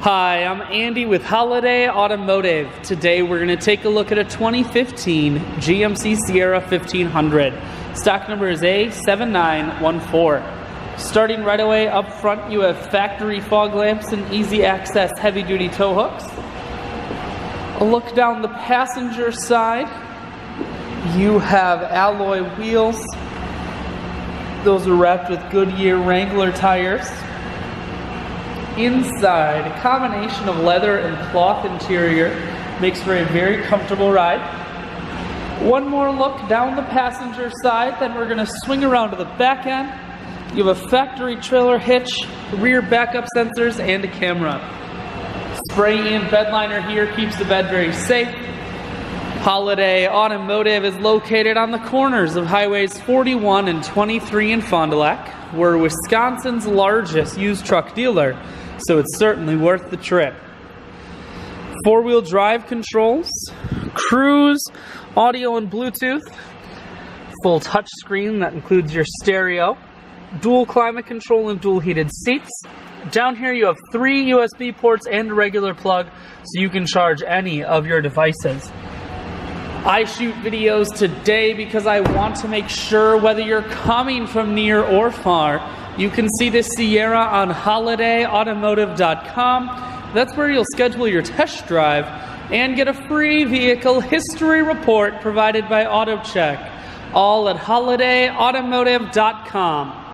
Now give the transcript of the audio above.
Hi, I'm Andy with Holiday Automotive. Today we're going to take a look at a 2015 GMC Sierra 1500. Stock number is A7914. Starting right away up front, you have factory fog lamps and easy access heavy-duty tow hooks. A look down the passenger side, you have alloy wheels. Those are wrapped with Goodyear Wrangler tires. Inside, a combination of leather and cloth interior makes for a very comfortable ride. One more look down the passenger side, then we're going to swing around to the back end. You have a factory trailer hitch, rear backup sensors, and a camera. Spray-in bed liner here keeps the bed very safe. Holiday Automotive is located on the corners of highways 41 and 23 in Fond du Lac. We're Wisconsin's largest used truck dealer, so it's certainly worth the trip. Four-wheel drive controls, cruise, audio and Bluetooth, full touch screen that includes your stereo, dual climate control and dual heated seats. Down here you have 3 USB ports and a regular plug, so you can charge any of your devices. I shoot videos today because I want to make sure whether you're coming from near or far, you can see this Sierra on holidayautomotive.com. That's where you'll schedule your test drive and get a free vehicle history report provided by AutoCheck, all at holidayautomotive.com.